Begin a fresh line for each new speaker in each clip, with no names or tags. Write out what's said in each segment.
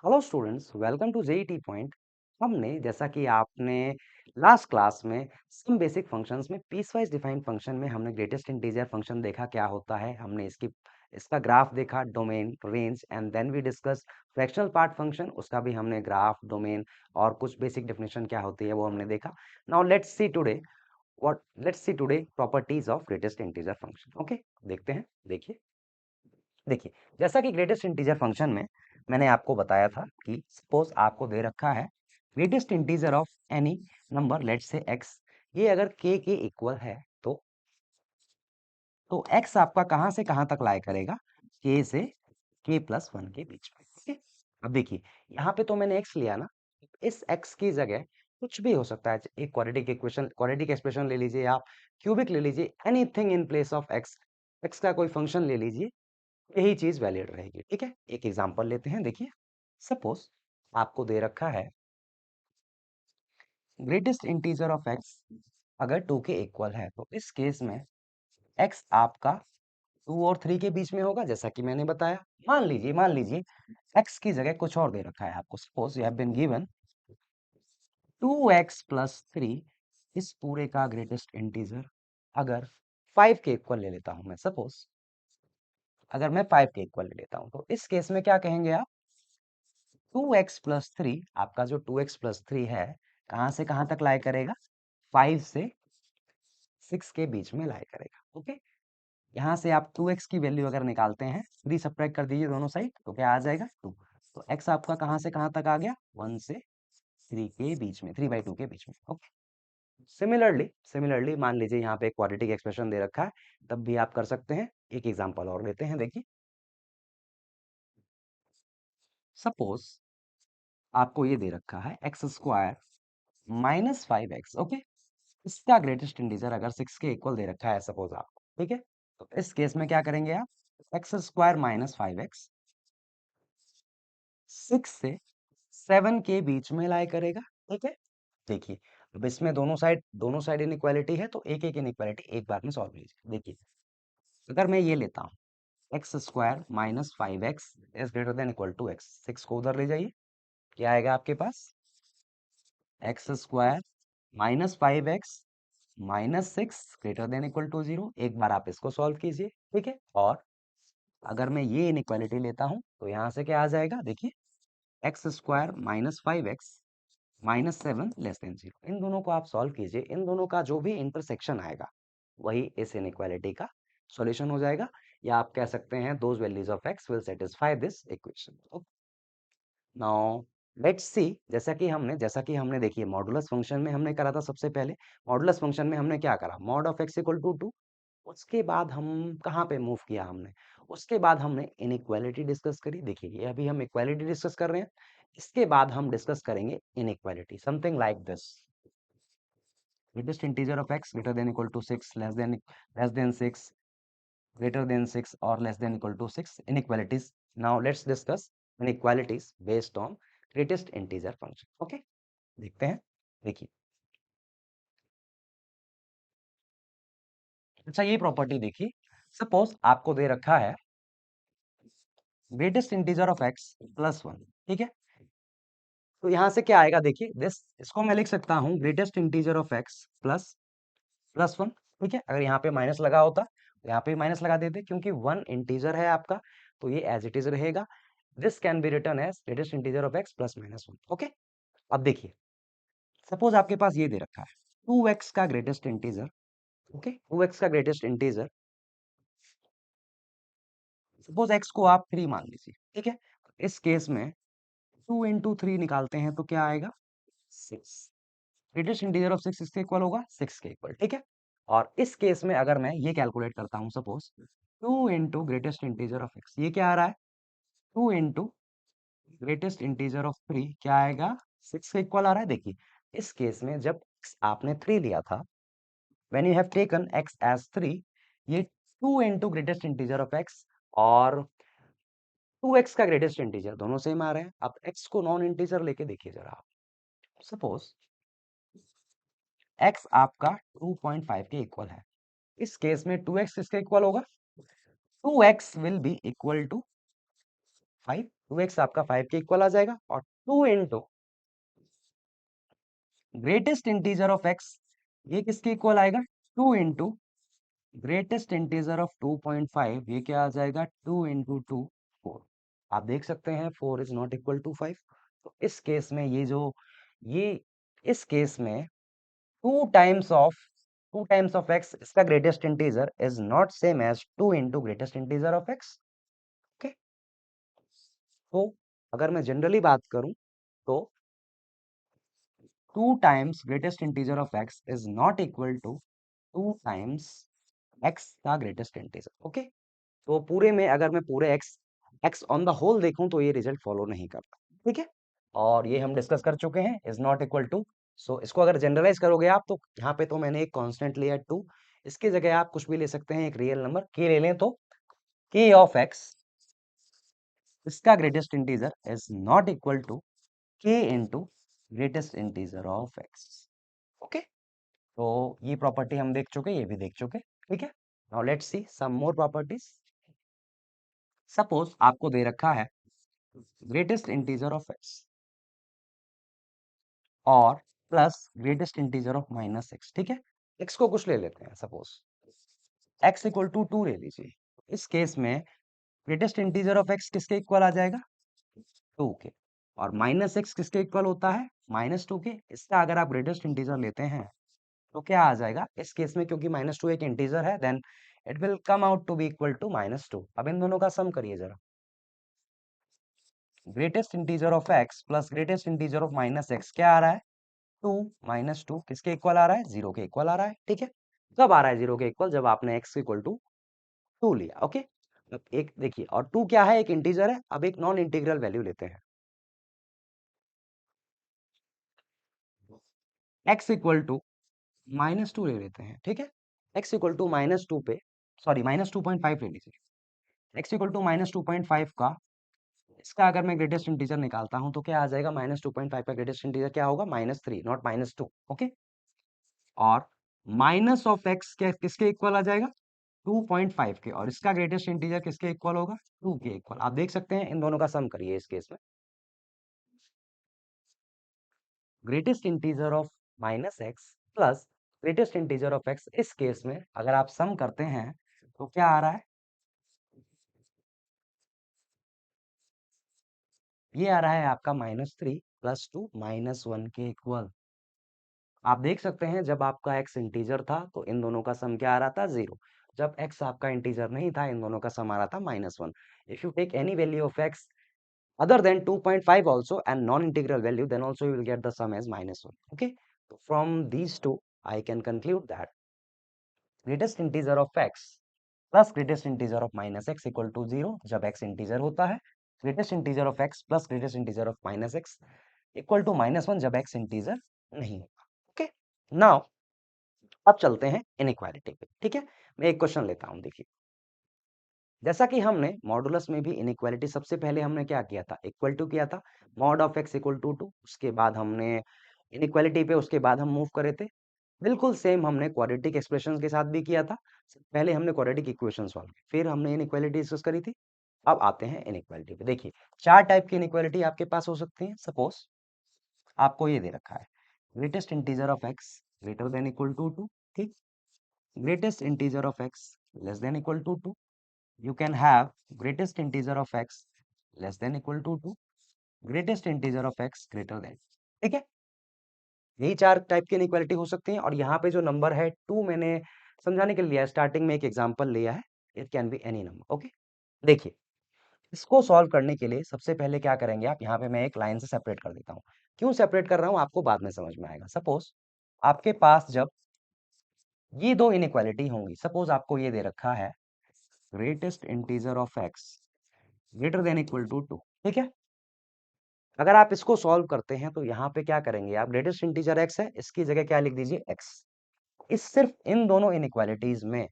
Hello students, welcome to JET point. हमने जैसा कि आपने लास्ट क्लास में सम बेसिक फंक्शंस में पीस वाइज डिफाइंड फंक्शन में हमने ग्रेटेस्ट इंटीजर फंक्शन देखा क्या होता है। हमने इसका ग्राफ देखा, domain, range, and then we discuss fractional part function. उसका भी हमने ग्राफ, डोमेन और कुछ बेसिक डेफिनेशन क्या होती है वो हमने देखा। Now let's C today properties of greatest integer function. Okay, देखते हैं। देखिए देखिए जैसा कि ग्रेटेस्ट इंटीजर फंक्शन में मैंने आपको बताया था कि सपोज आपको दे रखा है greatest integer of any number, let's say x। ये अगर k के इक्वल है तो x आपका कहां से कहां तक लाया करेगा, k से k+1 के बीच में। ठीक है, अब देखिए यहाँ पे तो मैंने x लिया ना, इस x की जगह कुछ भी हो सकता है। एक क्वाड्रेटिक एक्सप्रेशन ले लीजिए, आप क्यूबिक ले लीजिए, anything in place of x। x का कोई फंक्शन ले लीजिए, यही चीज वैलिड रहेगी। ठीक है, एक एग्जांपल लेते हैं। देखिए सपोज आपको दे रखा है ग्रेटेस्ट इंटीजर ऑफ x अगर 2 के इक्वल है तो इस केस में x आपका 2 और 3 के बीच में होगा, जैसा कि मैंने बताया। मान लीजिए x की जगह कुछ और दे रखा है आपको। Suppose you have been given 2x+3, इस पूरे का ग्रेटेस्ट इंटीजर अगर 5 के इक्वल ले लेता हूं मैं। सपोज अगर मैं 5 के इक्वल ले लेता हूं तो इस केस में क्या कहेंगे आप, 2x+3, आपका जो 2x+3 है कहां से कहां तक लाया करेगा, 5 से 6 के बीच में लाया करेगा। ओके, यहां से आप 2x की वैल्यू अगर निकालते हैं, 3 सब्ट्रैक्ट कर दीजिए दोनों साइड, तो क्या आ जाएगा 2। तो x आपका कहां से कहां तक आ गया, 1 से 3 के बीच में, 3/2 के बीच में। ओके, सिमिलरली मान लीजिए यहाँ पे एक क्वाड्रेटिक एक्सप्रेशन दे रखा है, तब भी आप कर सकते हैं। एक एग्जांपल और लेते हैं। देखिए सपोज आपको ये दे रखा है x² - 5x। ओके, इसका ग्रेटेस्ट इंटीजर अगर 6 के इक्वल दे रखा है सपोज आपको। ठीक है, तो इस केस में क्या करेंगे आप, x² - 5x 6 से 7 के बीच में लाया करेगा। ठीक है, देखिए अब इसमें दोनों साइड इनइक्वालिटी है, तो एक एक इनइक्वालिटी एक बार में सॉल्व कीजिए। देखिए अगर मैं ये लेता हूँ x² - 5x is greater than equal to x, 6 को उधर ले जाइए, क्या आएगा आपके पास, x² - 5x -6 greater than equal to 0। एक बार आप इसको सॉल्व कीजिए। ठीक है, और अगर मैं ये इनइक्वालिटी लेता हूं तो यहां से क्या आ जाएगा, देखिए x² - 5x -7 <0। इन दोनों को आप सॉल्व कीजिए, इन दोनों का जो भी इंटरसेक्शन आएगा वही इस इनइक्वालिटी का सॉल्यूशन हो जाएगा। या आप कह सकते हैं those values of x will satisfy this equation. Now let's सी, जैसा कि हमने देखिए मॉडुलस फंक्शन में हमने करा था। सबसे पहले मॉडुलस फंक्शन में हमने क्या करा, mod of x equal to 2। उसके बाद हम कहाँ पे मूव किया हमने, उसके बाद हमने इनइक्वालिटी डिस्कस करी। देखिए ये अभी हम इक्वालिटी डिस्कस कर रहे हैं, इसके बाद हम डिस्कस करेंगे inequality, something like this. Greatest integer of x greater than equal to 6, less than 6, greater than 6 or less than equal to 6 inequalities. Now let's discuss inequalities based on greatest integer function. Okay, देखते हैं। देखिए अच्छा, ये property देखिए, suppose आपको दे रखा है ग्रेटेस्ट इंटीजर ऑफ x +1। ठीक है, तो यहां से क्या आएगा, देखिए इसको मैं लिख सकता हूं ग्रेटेस्ट इंटीजर ऑफ x +1। ठीक है, अगर यहाँ पे माइनस लगा होता तो यहाँ पे माइनस लगा देते, क्योंकि 1 इंटीजर है आपका, तो ये एज इट इज रहेगा। This can be return as greatest integer of x +-1। Okay, अब देखिए सपोज आपके पास ये दे रखा है 2x का ग्रेटेस्ट इंटीजर। ओके, 2x का ग्रेटेस्ट इंटीजर, सपोज x को आप 3 मान लीजिए। ठीक है, इस केस में 2 इंटू 3 निकालते हैं तो क्या आएगा, 6। ग्रेटेस्ट इंटीजर ऑफ 6 इसके इक्वल होगा, 6 के इक्वल। ठीक है, और इस केस में अगर मैं ये कैलकुलेट करता हूं, suppose 2 into greatest integer of x, ये क्या आ रहा है, 2 इंटू ग्रेटेस्ट इंटीजर ऑफ 3 क्या आएगा, 6 के इक्वल आ रहा है। देखिए इस केस में जब आपने 3 लिया था, when you have taken x as 3, ये 2 into greatest integer of x और 2x का ग्रेटेस्ट इंटीजर दोनों सेम आ रहे हैं। अब x को नॉन इंटीजर लेके देखिए जरा आप। सपोज x आपका 2.5 के इक्वल है, इस केस में 2x किसके इक्वल होगा, 2x will be equal to 5। 2x आपका 5 के इक्वल आ जाएगा, और 2 into greatest integer of x, ये किसके इक्वल आएगा, 2 इंटू ग्रेटेस्ट इंटीजर ऑफ 2.5, ये क्या आ जाएगा, 2 इंटू 2, 4। आप देख सकते हैं 4 इज नॉट इक्वल टू 5। तो इस केस में ये इस केस में 2 टाइम्स ऑफ x, इसका greatest integer is not same as 2 into greatest integer of x। Okay, तो अगर मैं जनरली बात करूं तो 2 times greatest integer of x is not equal to 2 times x का ग्रेटेस्ट इंटीजर। ओके, तो पूरे में अगर मैं पूरे x ऑन द होल देखूं तो ये रिजल्ट फॉलो नहीं करता। ठीक है, और ये हम डिस्कस कर चुके हैं, इज नॉट इक्वल टू। सो इसको अगर जनरलाइज करोगे आप, तो यहाँ पे तो मैंने एक कांस्टेंट लिया 2, इसकी जगह आप कुछ भी ले सकते हैं, एक रियल नंबर k ले लें, तो k ऑफ x, इसका greatest integer is not equal to k into greatest integer of x। Okay, तो ये प्रॉपर्टी हम देख चुके, ये भी देख चुके। ठीक है, now let's see some more properties. Suppose आपको दे रखा है ग्रेटेस्ट इंटीजर ऑफ x और plus greatest integer of -x। ठीक है, x को कुछ ले लेते हैं, सपोज x इक्वल टू 2 ले लीजिए। इस केस में ग्रेटेस्ट इंटीजर ऑफ x किसके इक्वल आ जाएगा, 2 के, और -x किसके इक्वल होता है, -2 के। इसका अगर आप ग्रेटेस्ट इंटीजर लेते हैं तो क्या आ जाएगा इस केस में, क्योंकि -2 एक इंटीजर है, then it will come out to be equal to -2। अब इन दोनों का सम करिए जरा, greatest integer of x plus greatest integer of -x क्या आ रहा है, 2 -2 किसके इक्वल आ रहा है, 0 के इक्वल आ रहा है। ठीक है, कब आ रहा है 0 के इक्वल, जब आपने x इक्वल टू 2 लिया। ओके, अब एक देखिए, और 2 क्या है, एक इंटीजर है। अब एक नॉन इंटीग्रल वैल्यू लेते हैं, x इक्वल टू -2 ले लेते हैं। ठीक है, x इक्वल टू -2 पे, सॉरी -2.5 ले लीजिए। x इक्वल टू -2.5 का, इसका अगर मैं ग्रेटेस्ट इंटीजर निकालता हूं तो क्या आ जाएगा, -2.5 का ग्रेटेस्ट इंटीजर क्या होगा, -3, नॉट -2। ओके, और माइनस ऑफ एक्स किसके इक्वल आ जाएगा, 2.5 के, और इसका ग्रेटेस्ट इंटीजर किसके इक्वल होगा, 2 के इक्वल। आप देख सकते हैं, इन दोनों का सम करिए इस केस में, greatest integer of -x plus greatest integer of x। इस केस में अगर आप सम करते हैं तो क्या आ रहा है, ये आ रहा है आपका -3 + 2 -1 के इक्वल। आप देख सकते हैं, जब आपका x इंटीजर था तो इन दोनों का सम क्या आ रहा था, 0। जब x आपका इंटीजर नहीं था, इन दोनों का सम आ रहा था -1। If you take any value of x other than 2.5 also and non-integral value, then also you will get the sum as -1. Okay, so from these two I can conclude that greatest integer of x plus greatest integer of -x equal to 0 जब x integer होता है, greatest integer of x plus greatest integer of -x equal to -1 जब x integer नहीं होता। Okay, now अब चलते हैं inequality पे। ठीक है, मैं एक क्वेश्चन लेता हूं, देखिए, जैसा कि हमने मॉडुलस में भी इनइक्वालिटी सबसे पहले हमने क्या किया था, इक्वल टू किया था, mod of x equal to 2, उसके बाद हमने इनइक्वालिटी पे, उसके बाद हम मूव करे थे। बिल्कुल सेम हमने क्वाड्रेटिक एक्सप्रेशंस के साथ भी किया था। पहले हमने क्वाड्रेटिक इक्वेशन सॉल्व की, फिर हमने इनइक्वालिटी डिस्कस करी थी। अब आते हैं इनइक्वालिटी पे। देखिए, 4 टाइप की इनइक्वालिटी आपके पास हो सकती है। सपोज आपको ये दे रखा है, greatest integer of x greater than equal to 2, ठीक, greatest integer of x less than equal to 2, you can have greatest integer of x less than equal to 2, greatest integer of x greater than। ठीक है, यही 4 type की inequality हो सकती हैं। और यहाँ पे जो नंबर है 2, मैंने समझाने के लिए लिया है, स्टार्टिंग में एक एग्जांपल लिया है, it can be any number. Okay, देखिए, इसको सॉल्व करने के लिए सबसे पहले क्या करेंगे आप, यहाँ पे मैं एक लाइन से सेपरेट कर देता हूँ। क्यों सेपरेट कर रहा हूँ आपको बाद में समझ में आएगा। सपोज आपके पास जब ये दो इनइक्वालिटी होंगी, सपोज आपको ये दे रखा है greatest integer of x greater than equal to 2, ठीक है, अगर आप इसको सॉल्व करते हैं तो यहाँ पे क्या करेंगे आप, ग्रेटेस्ट इंटीजर x है, इसकी जगह क्या लिख दीजिए, x। इस सिर्फ इन दोनों इनइक्वालिटीज में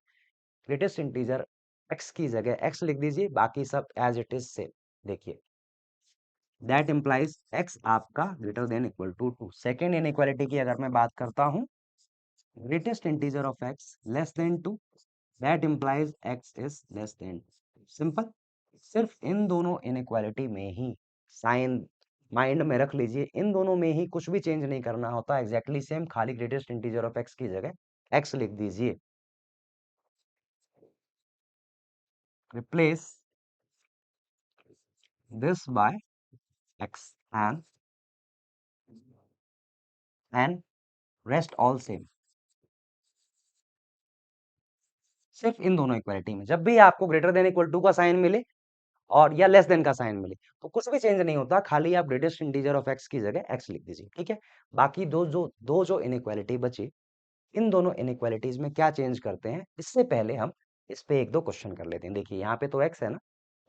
ग्रेटेस्ट इंटीजर x की जगह x लिख दीजिए, बाकी सब एज इट इज सेम। देखिए, दैट इम्प्लाइज x आपका greater than equal to 2। Second inequality की अगर मैं बात करता हूँ, greatest integer of x less than 2, that implies x is less than 2। Simple. सिर्फ इन दोनों इनइक्वालिटी में ही साइन माइंड में रख लीजिए, इन दोनों में ही कुछ भी चेंज नहीं करना होता, एग्जैक्टली सेम, खाली ग्रेटेस्ट इंटीजर ऑफ एक्स की जगह एक्स लिख दीजिए। Replace this by x and rest all same. सिर्फ इन दोनों इक्वालिटी में जब भी आपको ग्रेटर देन इक्वल टू का साइन मिले और या लेस देन का साइन मिले तो कुछ भी चेंज नहीं होता, खाली आप ग्रेटेस्ट इंटीजर ऑफ एक्स की जगह एक्स लिख दीजिए, ठीक है। बाकी दो जो इनइक्वालिटी बची, इन दोनों इनइक्वालिटीज में क्या चेंज करते हैं, इससे पहले हम इस पे एक दो क्वेश्चन कर लेते हैं। देखिए यहाँ पे तो एक्स है ना,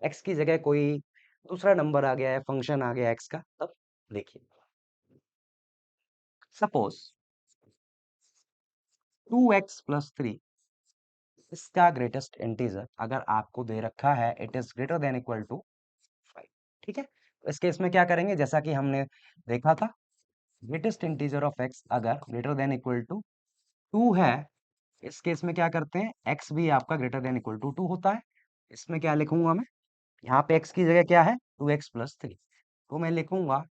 एक्स की जगह कोई दूसरा नंबर आ गया है, फंक्शन आ गया एक्स का, तब देखिए सपोज 2x+3 इसका ग्रेटेस्ट इंटीजर अगर आपको दे रखा है it is greater than equal to 5, ठीक है। तो इस केस में क्या करेंगे, जैसा कि हमने देखा था, ग्रेटेस्ट इंटीजर ऑफ एक्स अगर ग्रेटर देन इक्वल टू 2 है, इस केस में क्या करते हैं, एक्स भी आपका ग्रेटर देन इक्वल टू 2 होता है। इसमें क्या लिखूंगा मैं, यहाँ पे एक्स की जगह क्या है, 2x+3, तो मैं लिखूंगा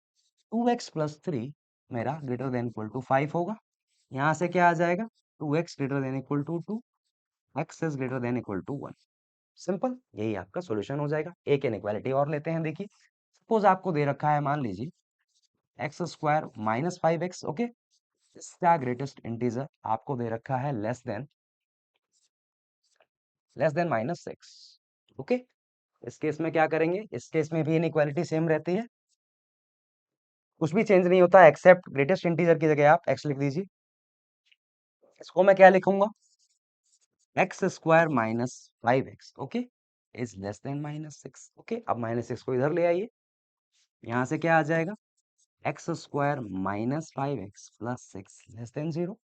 2x+3 मेरा ग्रेटर देन इक्वल टू 5 होगा। यहाँ से क्या आ जाएगा, 2x greater than equal to 2, x is greater than equal to 1। Simple, यही आपका सॉल्यूशन हो जाएगा। एक इनइक्वालिटी और लेते हैं, देखिए सपोज आपको दे रखा है, मान लीजिए x² - 5x, ओके। इसका ग्रेटेस्ट इंटीजर आपको दे रखा है लेस देन -6, ओके। इस केस में क्या करेंगे, इस केस में भी इनइक्वालिटी सेम रहती है, कुछ भी चेंज नहीं होता एक्सेप्ट ग्रेटेस्ट इंटीजर की जगह आप x लिख दीजिए। इसको मैं क्या लिखूंगा, x² - 5x, okay, is less than -6, okay. अब -6 को इधर ले आइए, यहाँ से क्या आ जाएगा, x² - 5x + 6 लेस देन 0।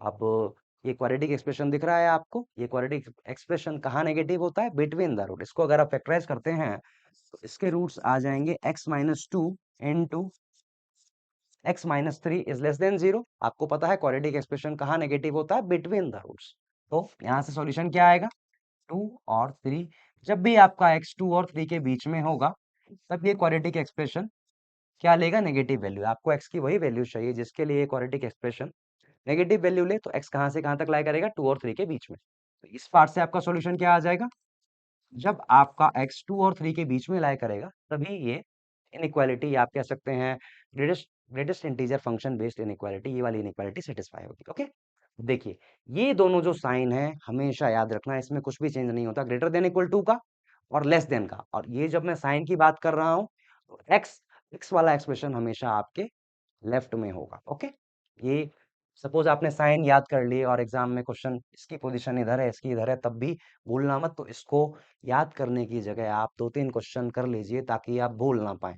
अब ये क्वाड्रेटिक एक्सप्रेशन दिख रहा है आपको, ये क्वाड्रेटिक एक्सप्रेशन कहाँ नेगेटिव होता है, बिटवीन द रूट। इसको अगर आप फैक्टराइज करते हैं तो इसके रूट्स आ जाएंगे x-2 into x-3 is less then 0। आपको पता है क्वाड्रेटिक एक्सप्रेशन कहाँ नेगेटिव होता है, बिटवीन द रूट्स। तो यहाँ से सॉल्यूशन क्या आएगा, 2 और 3। जब भी आपका x 2 और 3 के बीच में होगा तब ये क्वाड्रेटिक एक्सप्रेशन क्या लेगा, नेगेटिव वैल्यू। आपको x की वही वैल्यू चाहिए जिसके लिए क्वाड्रेटिक एक्सप्रेशन नेगेटिव वैल्यू ले, तो x कहाँ से कहाँ तक लाया करेगा, 2 और 3 के बीच में। तो इस पार्ट से आपका सॉल्यूशन क्या आ जाएगा, जब आपका x 2 और 3 के बीच में लाया करेगा तभी ये इनइक्वालिटी, आप कह सकते हैं greatest greatest integer function based inequality, ये वाली इनइक्वालिटी सेटिस्फाई होगी, ओके। देखिए ये दोनों जो साइन है हमेशा याद रखना, इसमें कुछ भी चेंज नहीं होता, ग्रेटर देन इक्वल टू का और लेस देन का। और ये जब मैं साइन की बात कर रहा हूँ तो एक्स वाला एक्सप्रेशन हमेशा आपके लेफ्ट में होगा, ओके। ये सपोज आपने साइन याद कर लिए और एग्जाम में क्वेश्चन इसकी पोजीशन इधर है, इसकी इधर है, तब भी भूलना मत। तो इसको याद करने की जगह आप दो तीन क्वेश्चन कर लीजिए ताकि आप भूल ना पाए।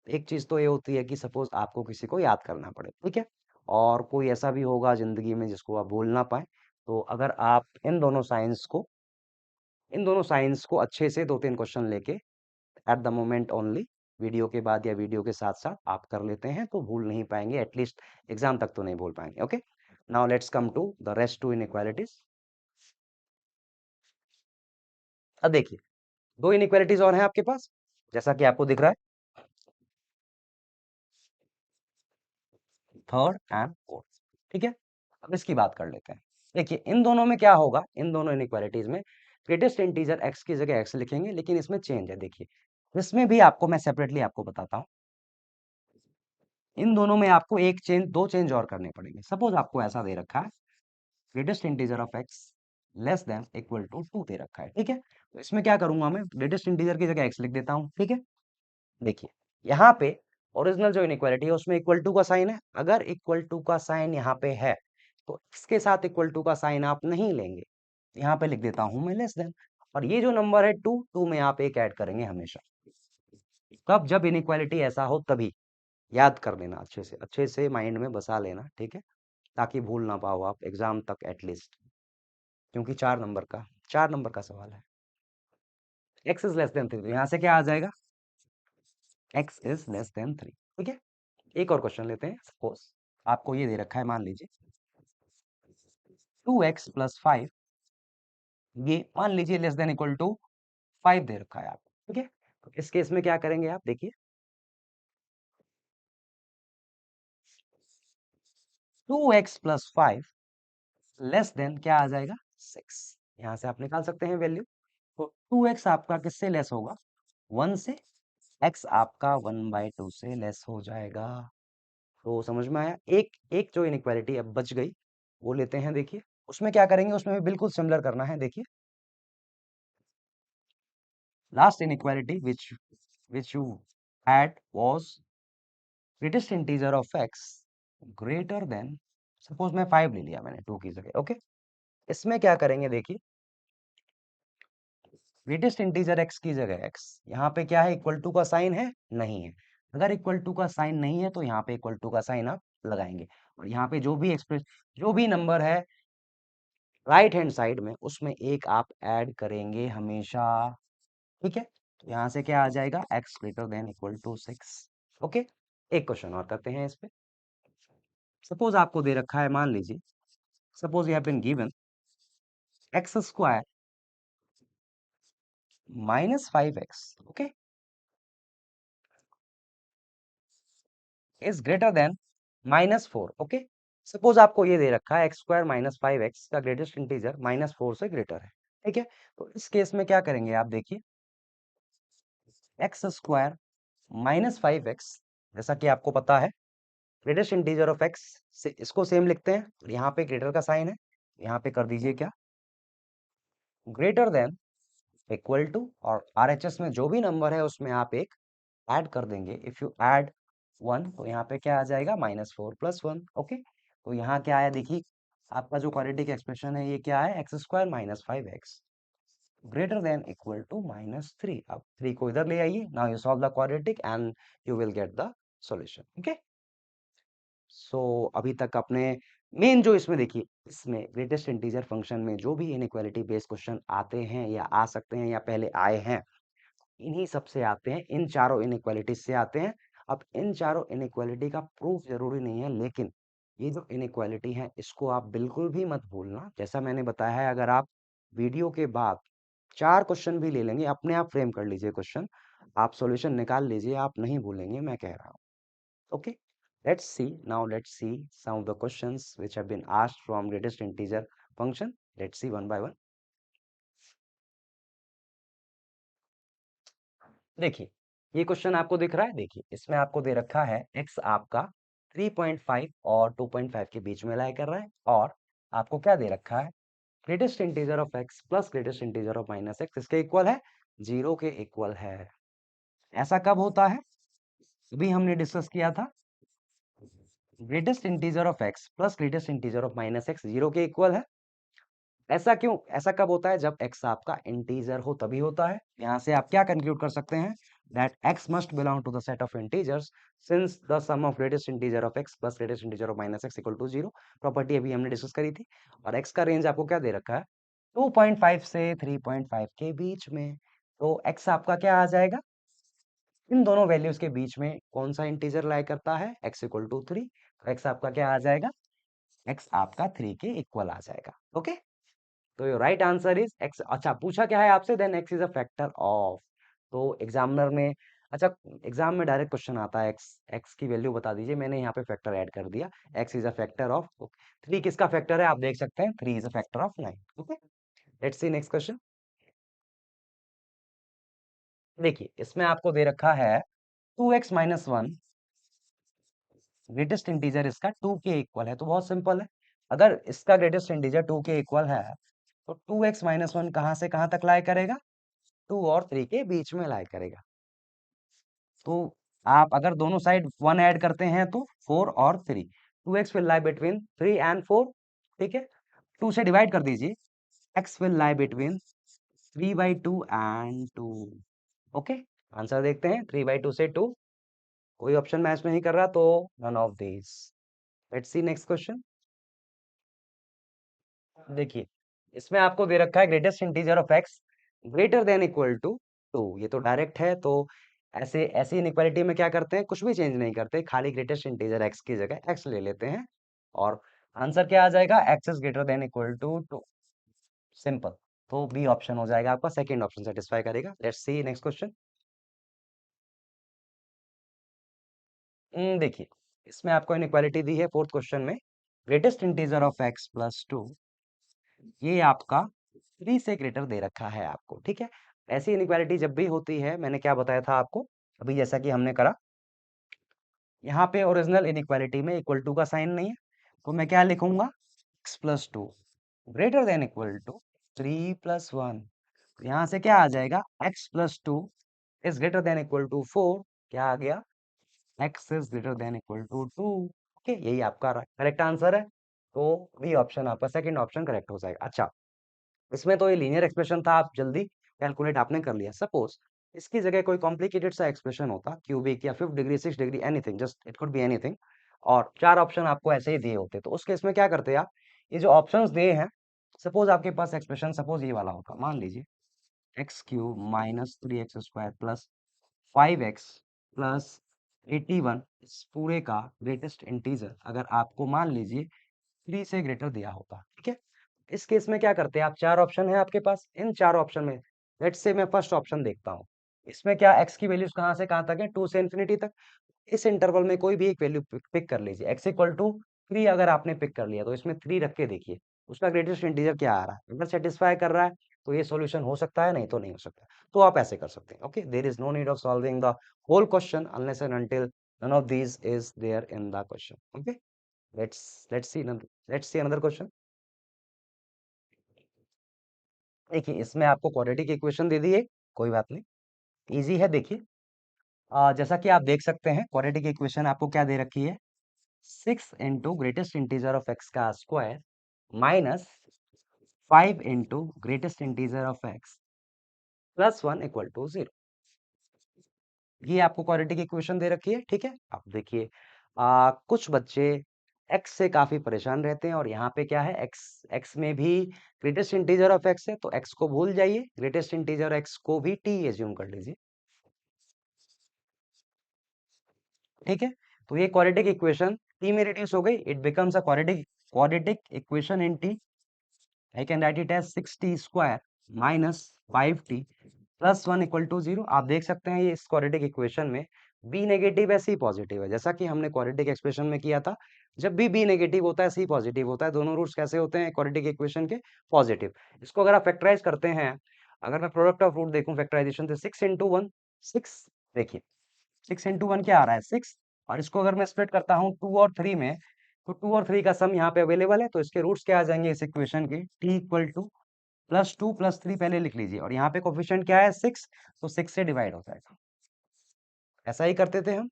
एक चीज तो ये होती है कि सपोज आपको किसी को याद करना पड़े, ठीक है, और कोई ऐसा भी होगा जिंदगी में जिसको आप भूल ना पाए। तो अगर आप इन दोनों साइंस को अच्छे से दो तीन क्वेश्चन लेके at the moment only, video के बाद या वीडियो के साथ साथ आप कर लेते हैं तो भूल नहीं पाएंगे, एटलीस्ट एग्जाम तक तो नहीं भूल पाएंगे, okay. Now let's come to the rest two inequalities. अब देखिए दो इनइक्वालिटीज और हैं आपके पास, जैसा कि आपको दिख रहा है, थर्ड एंड फोर्थ, ठीक है। अब इसकी बात कर लेते हैं। देखिए इन दोनों में क्या होगा, इन दोनों इनइक्वालिटीज में ग्रेटेस्ट इंटीजर एक्स की जगह एक्स लिखेंगे, लेकिन इसमें चेंज है। देखिए इसमें भी आपको मैं सेपरेटली आपको बताता हूँ, इन दोनों में आपको एक चेंज, दो चेंज और करने पड़ेंगे। सपोज आपको ऐसा दे रखा है, greatest integer of x less than equal to 2 दे रखा है, ठीक है। तो इसमें क्या करूंगा, मैं ग्रेटेस्ट इंटीजर की जगह एक्स लिख देता हूँ, ठीक है। देखिए यहाँ पे ओरिजिनल जो इनइक्वालिटी है उसमें इक्वल टू का साइन है, अगर इक्वल टू का साइन यहाँ पे है तो इसके साथ इक्वल टू का साइन आप नहीं लेंगे, यहाँ पे लिख देता हूं मैं लेस देन। और ये जो नंबर है 2, 2 में आप एक ऐड करेंगे हमेशा। कब, जब इनइक्वालिटी ऐसा हो तभी। याद कर लेना, अच्छे से माइंड में बसा लेना, ठीक है, ताकि भूल ना पाओ आप एग्जाम तक एटलीस्ट, क्योंकि 4 नंबर का सवाल है। एक्स इज लेस देन 3, तो यहाँ से क्या आ जाएगा, एक्स इज लेस देन 3, ठीक है। एक और क्वेश्चन लेते हैं। सपोज आपको ये दे रखा है, मान लीजिए 2x+5, ये मान लीजिए लेस देन इक्वल टू 5 दे रखा है आपको, ठीक है। तो इस केस में क्या करेंगे आप देखिए, 2x प्लस 5 लेस देन क्या आ जाएगा 6। यहां से आप निकाल सकते हैं वैल्यू। तो 2x आपका किससे लेस होगा, 1 से। x आपका 1/2 से लेस हो जाएगा। तो समझ में आया। एक एक जो इनइक्वालिटी अब बच गई वो लेते हैं। देखिए उसमें क्या करेंगे, उसमें भी बिल्कुल सिमिलर करना है। देखिए last inequality which you had was greatest integer of x greater than, suppose मैं 5 ले लिया मैंने 2 की जगह। ओके, इसमें क्या करेंगे देखिए, ग्रेटेस्ट इंटीजर x की जगह x, यहाँ पे क्या है, इक्वल टू का साइन है, नहीं है। अगर इक्वल टू का साइन नहीं है तो यहाँ पे इक्वल टू का साइन आप लगाएंगे। और यहाँ पे जो भी नंबर है राइट हैंड साइड में, उसमें एक आप ऐड करेंगे हमेशा। ठीक है, तो यहाँ से क्या आ जाएगा, x greater than equal to 6। Okay, एक क्वेश्चन और करते हैं इस पे। सपोज आपको दे रखा है, मान लीजिए suppose you have been given x square -5x, okay, is greater than -4। Okay, suppose आपको ये दे रखा है एक्स स्क्वायर -5x का ग्रेटेस्ट इंटीजर -4 से ग्रेटर है। ठीक है, तो इस केस में क्या करेंगे आप देखिए, एक्स स्क्वायर -5x, जैसा कि आपको पता है ग्रेटेस्ट इंटीजर ऑफ x से इसको सेम लिखते हैं। और यहाँ पे ग्रेटर का साइन है, यहाँ पे कर दीजिए क्या, ग्रेटर देन इक्वल टू, और आरएचएस में जो भी नंबर है उसमें आप एक ऐड कर देंगे। इफ यू ऐड 1 तो यहाँ पे क्या आ जाएगा, -4 + 1। ओके, तो यहाँ क्या आया देखिए, आपका जो क्वाड्रेटिक एक्सप्रेशन है ये क्या है, x square -5x greater than equal to -3। अब 3 को इधर ले आइए, now you solve the quadratic and you will get the solution. Okay, so अभी तक अपने मेन जो इसमें देखिए, इसमें ग्रेटेस्ट इंटीजर फंक्शन में जो भी इनइक्वालिटी बेस्ड क्वेश्चन आते हैं या आ सकते हैं या पहले आए हैं, इन्हीं सब से आते हैं, इन चारों इनइक्वालिटीज से आते हैं। अब इन चारों इनइक्वालिटी का प्रूफ जरूरी नहीं है, लेकिन ये जो इनइक्वालिटी है इसको आप बिल्कुल भी मत भूलना। जैसा मैंने बताया है, अगर आप वीडियो के बाद 4 क्वेश्चन भी ले लेंगे, अपने आप फ्रेम कर लीजिए क्वेश्चन, आप सॉल्यूशन निकाल लीजिए, आप नहीं भूलेंगे, मैं कह रहा हूँ। Okay, let's see some of the questions which have been asked from greatest integer function. Let's see one by one. देखिए ये क्वेश्चन आपको दिख रहा है, देखिए इसमें आपको दे रखा है x आपका 3.5 और 2.5 के बीच में लाई कर रहा है, और आपको क्या दे रखा है, greatest integer of x plus greatest integer of -x इसके इक्वल है, 0 के इक्वल है। ऐसा कब होता है, अभी हमने डिस्कस किया था, greatest integer of x plus greatest integer of -x 0 के इक्वल है। ऐसा क्यों, ऐसा कब होता है, जब x आपका इंटीजर हो तभी होता है। यहाँ से आप क्या कंक्लूड कर सकते हैं, that x must belong to the set of integers since the sum of greatest integer of x plus greatest integer of -x equal to 0। Property अभी हमने डिस्कस करी थी। और x का रेंज आपको क्या दे रखा है, 2.5 से 3.5 के बीच में। तो x आपका क्या आ जाएगा, इन दोनों वैल्यूज के बीच में कौन सा इंटीजर लाई करता है, x इक्वल टू 3। तो x आपका क्या आ जाएगा, x आपका 3 के इक्वल आ जाएगा। ओके, तो your right answer is x. अच्छा, पूछा क्या है आपसे, then x is a factor of. तो एग्जामिनर में, अच्छा एग्जाम में डायरेक्ट क्वेश्चन आता है, एक्स एक्स की वैल्यू बता दीजिए, मैंने यहाँ पे फैक्टर ऐड कर दिया, x is a factor of 3। किसका फैक्टर है आप देख सकते हैं, 3 is a factor of 9। Okay, let's see next question. देखिए इसमें आपको दे रखा है 2x - 1 ग्रेटेस्ट इंटीजर इसका 2 के इक्वल है। तो बहुत सिंपल है, अगर इसका ग्रेटेस्ट इंटीजर 2 के इक्वल है तो 2x - 1 कहाँ से कहाँ तक लाई करेगा, 2 और 3 के बीच में लाई करेगा। तो आप अगर दोनों साइड 1 ऐड करते हैं तो 4 और 3, 2x will lie between 3 and 4। ठीक है, 2 से डिवाइड कर दीजिए, x will lie between 3/2 and 2। Okay, answer देखते हैं, 3/2 से 2, कोई ऑप्शन मैच नहीं कर रहा, तो none of this. Let's see next question. देखिए इसमें आपको दे रखा है greatest integer of x greater than equal to 2। ये तो डायरेक्ट है, तो ऐसे ऐसी इनइक्वालिटी में क्या करते हैं, कुछ भी चेंज नहीं करते, खाली ग्रेटेस्ट इंटीजर x की जगह x ले लेते हैं, और आंसर क्या आ जाएगा, x is greater than equal to 2। Simple, तो बी ऑप्शन हो जाएगा आपका, सेकंड ऑप्शन सेटिस्फाई करेगा। Let's see next question. देखिए, इसमें आपको इनइक्वालिटी दी है फोर्थ क्वेश्चन में, greatest integer of x plus two, ये आपका 3 से ग्रेटर दे रखा है आपको, ठीक है। ऐसी इनइक्वालिटी जब भी होती है, मैंने क्या बताया था आपको अभी, जैसा कि हमने करा, यहाँ पे ओरिजिनल इनइक्वालिटी में इक्वल टू का साइन नहीं है, तो मैं क्या लिखूंगा, x plus two greater than equal to 3 + 1। यहाँ से क्या आ जाएगा, x plus two is greater than equal to 4, क्या आ गया, x is greater than equal to 2। Okay, यही आपका करेक्ट आंसर है, तो बी ऑप्शन आपका सेकंड ऑप्शन करेक्ट हो जाएगा। अच्छा, इसमें तो ये लीनियर एक्सप्रेशन था, आप जल्दी कैलकुलेट आपने कर लिया। सपोज इसकी जगह कोई कॉम्प्लिकेटेड सा एक्सप्रेशन होता, क्यूबिक या 5th degree 6th degree, anything, just it could be anything, और चार ऑप्शन आपको ऐसे ही दिए होते, तो उस केस में क्या करते आप, ये जो ऑप्शंस दिए हैं, सपोज आपके पास एक्सप्रेशन सपोज ये वाला होता, मान लीजिए x³ - 3x² plus 5x plus 81, इस पूरे का ग्रेटेस्ट इंटीजर अगर आपको मान लीजिए 3 से ग्रेटर दिया होता, ठीक है। इस केस में क्या करते हैं आप, चार ऑप्शन है आपके पास, इन चार ऑप्शन में लेट्स से मैं फर्स्ट ऑप्शन देखता हूँ, इसमें क्या x की वैल्यूज कहाँ से कहाँ तक है, 2 से इंफिनिटी तक। इस इंटरवल में कोई भी एक वैल्यू पिक कर लीजिए, x = 3 अगर आपने पिक कर लिया तो इसमें 3 रख के देखिए उसका ग्रेटेस्ट इंटीजर क्या आ रहा है, अगर सेटिस्फाई कर रहा है तो ये सॉल्यूशन हो सकता है, नहीं तो नहीं हो सकता। तो आप ऐसे कर सकते हैं। Okay, there is no need of solving the whole question unless and until none of these is there in the question. Okay, let's see another question. देखिए, इसमें आपको क्वाड्रेटिक इक्वेशन दे दी है, कोई बात नहीं, इजी है। देखिए, जैसा कि आप देख सकते हैं क्वाड्रेटिक इक्वेशन आपको क्या दे रखी है, 6 into greatest integer of x का square minus 5 into greatest integer of x plus 1 equal to 0। ये आपको क्वाड्रेटिक इक्वेशन दे रखी है, ठीक है। अब देखिए, कुछ बच्चे एक्स से काफी परेशान रहते हैं, और यहाँ पे क्या है, एक्स एक्स में भी ग्रेटेस्ट इंटीजर ऑफ एक्स है, तो एक्स को भूल जाइए, ग्रेटेस्ट इंटीजर एक्स को भी टी एज्यूम कर लीजिए, ठीक है। तो ये क्वाड्रेटिक इक्वेशन टी में रिड्यूस हो गई, it becomes a quadratic equation in t. I can write it as 6t² minus 5t plus 1 equal to 0। आप देख सकते हैं ये इस क्वाड्रेटिक इक्वेशन में बी नेगेटिव है, सी पॉजिटिव है, जैसा कि हमने क्वाड्रेटिक एक्सप्रेशन में किया था। जब भी बी नेगेटिव होता है, सी पॉजिटिव होता है, दोनों रूट्स कैसे होते हैं क्वाड्रेटिक इक्वेशन के, पॉजिटिव। इसको अगर आप फैक्टराइज करते हैं, अगर मैं प्रोडक्ट ऑफ रूट देखूं फैक्टराइजेशन से, 6 × 1 6, देखिए 6 × 1 क्या आ रहा है, 6, और इसको अगर मैं स्प्लिट करता हूँ 2 और 3 में, तो 2 और 3 का सम यहाँ पे अवेलेबल है, तो इसके रूट्स क्या आ जाएंगे इस इक्वेशन के, t इक्वल टू +2 + 3 पहले लिख लीजिए, और यहाँ पे कोफिशिएंट क्या है, 6, तो 6 से डिवाइड हो जाएगा। ऐसा ही करते थे हम,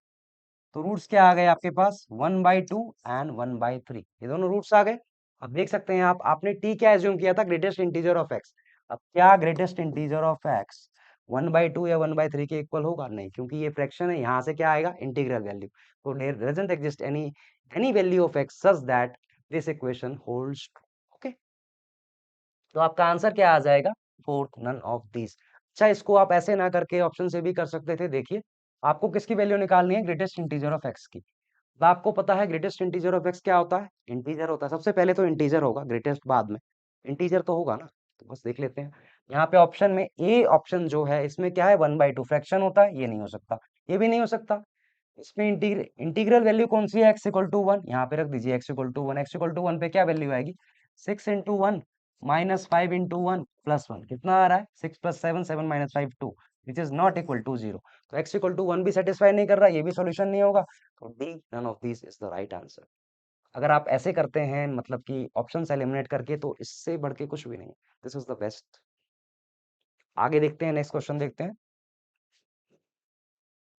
तो रूट्स क्या आ गए आपके पास, 1/2 एंड 1/3, ये दोनों रूट्स आ गए। अब देख सकते हैं आप, आपने t क्या एज्यूम किया था, ग्रेटेस्ट इंटीजर ऑफ x। अब क्या ग्रेटेस्ट इंटीजर ऑफ x 1/2 या 1/3 के इक्वल होगा, नहीं, क्योंकि ये फ्रैक्शन है, यहाँ से क्या आएगा, इंटीग्रल वैल्यू। तो there doesn't exist any value of x such that this equation holds true. Okay, तो आपका आंसर क्या आ जाएगा, फोर्थ, नन ऑफ दिस। अच्छा, इसको आप ऐसे ना करके ऑप्शन से भी कर सकते थे। देखिए, आपको किसकी वैल्यू निकालनी है, ग्रेटेस्ट इंटीजर ऑफ एक्स की। तो आपको पता है ग्रेटेस्ट इंटीजर ऑफ एक्स क्या होता है, इंटीजर होता है, सबसे पहले तो इंटीजर होगा, ग्रेटेस्ट बाद में, इंटीजर तो होगा ना। तो बस देख लेते हैं, यहाँ पे ऑप्शन में ए ऑप्शन जो है, इसमें क्या है, 1/2 फ्रैक्शन होता है, ये नहीं हो सकता, ये भी नहीं हो सकता। इसमें इंटीग्रल वैल्यू कौन सी है, x = 1, यहाँ पे रख दीजिए x = 1, x = 1 पे क्या वैल्यू आएगी, 6 × 1 माइनस 5 × 1 प्लस 1, कितना आ रहा है, 6 + 7 7 - 5 2, which is not equal to 0। तो x = 1 भी सेटिस्फाई नहीं कर रहा, ये भी सॉल्यूशन नहीं होगा, तो D, none of this is the right answer. अगर आप ऐसे करते हैं, मतलब कि ऑप्शन एलिमिनेट करके, तो इससे बढ़ के कुछ भी नहीं, दिस इज द बेस्ट। आगे देखते हैं, नेक्स्ट क्वेश्चन देखते हैं।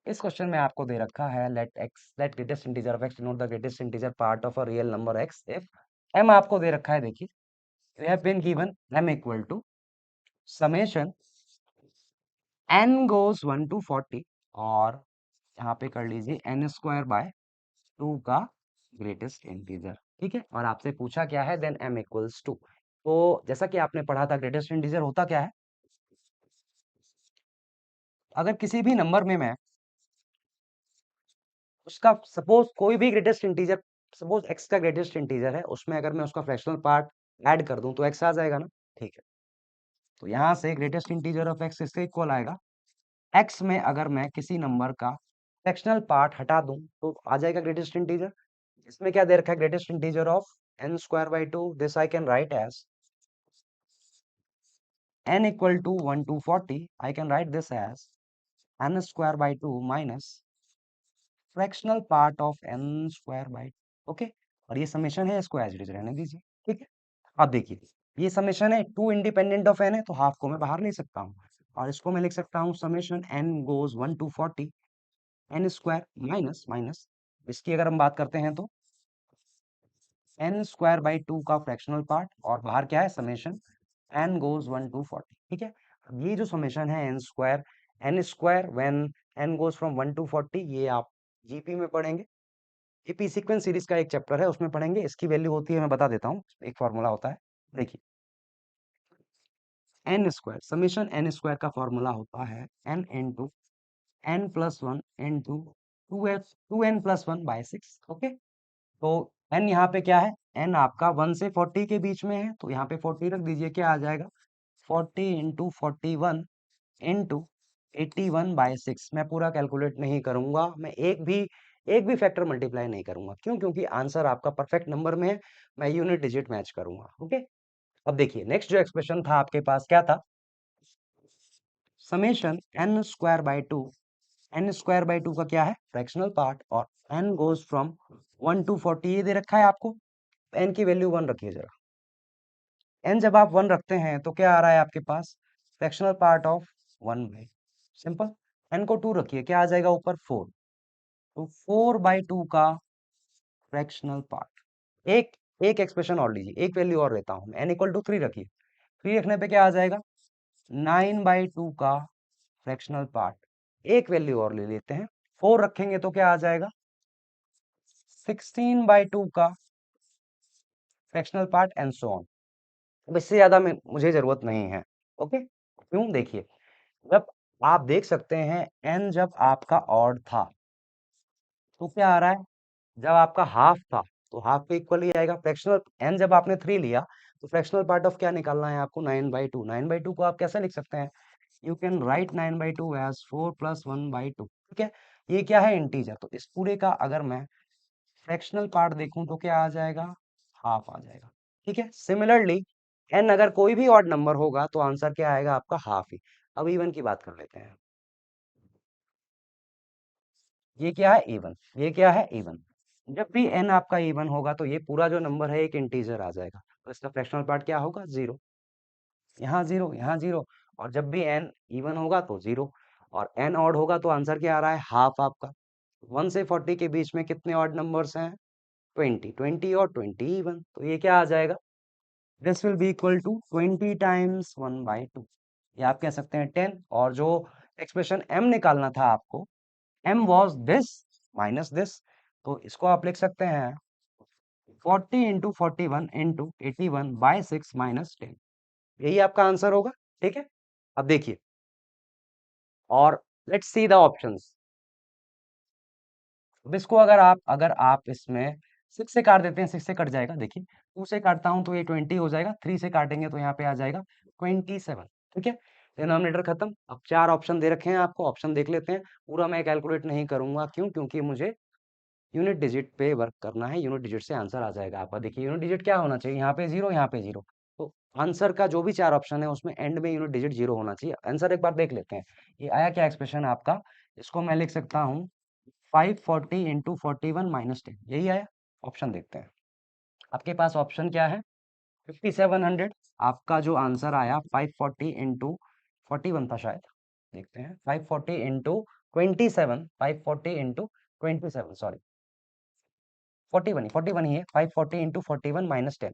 इस क्वेश्चन में आपको दे रखा है, let greatest integer of x denote the greatest integer part of a real number x if m आपको दे रखा है। देखिए, we have been given m equal to summation n goes 1 to 40, और यहाँ पे कर लीजिए n² / 2 का ग्रेटेस्ट इंटीजर, ठीक है। और आपसे पूछा क्या है, देन m इक्वल्स टू, तो जैसा कि आपने पढ़ा था, ग्रेटेस्ट इंटीजर होता क्या है, अगर किसी भी नंबर में मैं उसका सपोज कोई भी ग्रेटेस्ट इंटीजर, सपोज x का ग्रेटेस्ट इंटीजर है, उसमें अगर मैं उसका फ्रैक्शनल पार्ट ऐड कर दूं, तो x आ जाएगा ना, ठीक है। तो यहाँ से ग्रेटेस्ट इंटीजर ऑफ x इसके इक्वल आएगा, x में अगर मैं किसी नंबर का फ्रैक्शनल पार्ट हटा दूं तो आ जाएगा ग्रेटेस्ट इंटीजर। इसमें क्या दे रखा है, greatest integer of n square by two, this I can write as n equal to 1 to 40, I can write this as n square by two minus fractional part of n square by, okay. और ये summation है, इसको as it is रहने दीजिए, ठीक है। अब देखिए, ये समेशन है, टू इंडिपेंडेंट ऑफ n है, तो हाफ को मैं बाहर ले सकता हूँ और इसको मैं लिख सकता हूँ summation n goes 1 to 40 n square minus minus, इसकी अगर हम बात करते हैं तो n स्क्वायर बाई टू का फ्रैक्शनल पार्ट, और बाहर क्या है समेशन n गोज 1 to 40, ठीक है। अब ये जो समेशन है n square when n goes from 1 to 40, ये आप जीपी में पढ़ेंगे, जीपी सीक्वेंस सीरीज का एक चैप्टर है उसमें पढ़ेंगे। इसकी वैल्यू होती है, मैं बता देता हूँ, एक फॉर्मूला होता है, देखिए n square, summation n square का फॉर्मूला होता है n into n plus one into two n plus one by six, okay. तो n यहाँ पे क्या है, n आपका 1 से 40 के बीच में है, तो यहाँ पे 40 रख दीजिए, क्या आ जाएगा 40 इंटू 41 इंटू 81/6। मैं पूरा कैलकुलेट नहीं करूंगा, मैं एक भी फैक्टर मल्टीप्लाई नहीं करूंगा, क्यों, क्योंकि आंसर आपका परफेक्ट नंबर में है, मैं यूनिट डिजिट मैच करूंगा, ओके। अब देखिए नेक्स्ट जो एक्सप्रेशन था आपके पास क्या था, summation n square by to, n square by to का क्या है फ्रैक्शनल पार्ट, और n गोज फ्रॉम 1 to 40, ये दे रखा है आपको, n की वैल्यू 1 रखिए जरा। n जब आप 1 रखते हैं तो क्या आ रहा है आपके पास, fractional part of 1 by, simple. n को 2 रखिए, क्या आ जाएगा ऊपर 4, तो 4/2 का फ्रैक्शनल पार्ट। एक एक एक्सप्रेशन और लीजिए, एक वैल्यू और लेता हूं, n इक्वल टू 3 रखिए, 3 रखने पे क्या आ जाएगा 9/2 का फ्रैक्शनल पार्ट। एक वैल्यू और ले लेते हैं, 4 रखेंगे तो क्या आ जाएगा 16/2 का fractional part and so on. अब इससे ज्यादा में मुझे जरूरत नहीं है, ओके। क्यों, देखिए जब आप देख सकते हैं n जब आपका ऑड था तो क्या आ रहा है, जब आपका हाफ था तो हाफ पे इक्वल ही आएगा, फ्रैक्शनल n जब आपने 3 लिया तो फ्रैक्शनल पार्ट ऑफ क्या निकालना है आपको 9/2। 9/2 को आप कैसे लिख सकते हैं, you can write 9/2 as 4 plus 1/2, ठीक है। ये क्या है इंटीजर, तो इस पूरे का अगर मैं फ्रैक्शनल पार्ट देखूं तो क्या आ जाएगा, हाफ आ जाएगा, ठीक है। सिमिलरली n अगर कोई भी ऑड नंबर होगा तो आंसर क्या आएगा आपका हाफ ही। अब इवन की बात कर लेते हैं, ये क्या है इवन, ये क्या है इवन। जब भी n आपका इवन होगा तो ये पूरा जो नंबर है एक इंटीजर आ जाएगा, तो इसका फ्रैक्शनल पार्ट क्या होगा जीरो, यहाँ जीरो, यहाँ जीरो। और जब भी n इवन होगा तो जीरो, और n ऑड होगा तो आंसर क्या आ रहा है हाफ आपका। 1 से 40 के बीच में कितने ऑड नंबर्स हैं, 20, 20 और 20 इवन, तो ये क्या आ जाएगा, this will be equal to 20 times 1/2, ये आप कह सकते हैं 10। और जो एक्सप्रेशन m निकालना था आपको, m was this minus this, तो इसको आप लिख सकते हैं 40 इंटू 41 इंटू 81/6 माइनस 10, यही आपका आंसर होगा, ठीक है। अब देखिए, और लेट्स सी द ऑप्शंस। अब इसको अगर आप इसमें 6 से काट देते हैं, 6 से कट जाएगा, देखिए 2 से काटता हूं तो ये 20 हो जाएगा, 3 से काटेंगे तो यहाँ पे आ जाएगा 27, ठीक है। डिनोमिनेटर खत्म। अब चार ऑप्शन दे रखे हैं आपको, ऑप्शन देख लेते हैं, पूरा मैं कैलकुलेट नहीं करूंगा, क्यों, क्योंकि मुझे यूनिट डिजिट पे वर्क करना है, यूनिट डिजिट से आंसर आ जाएगा आपका। देखिए यूनिट डिजिट क्या होना चाहिए, यहाँ पे जीरो, यहाँ पे जीरो, तो आंसर का जो भी चार ऑप्शन है उसमें एंड में यूनिट डिजिट जीरो होना चाहिए। आंसर एक बार देख लेते हैं, ये आया क्या एक्सप्रेशन आपका, इसको मैं लिख सकता हूँ 540 इंटू 41 - 10, यही आया। ऑप्शन देखते हैं, आपके पास ऑप्शन क्या है 5700। आपका जो आंसर आया 540 इंटू 41 था शायद, देखते हैं 540 इंटू 27, 540 इंटू 27, सॉरी 41 ही है, 540 इंटू 41 - 10।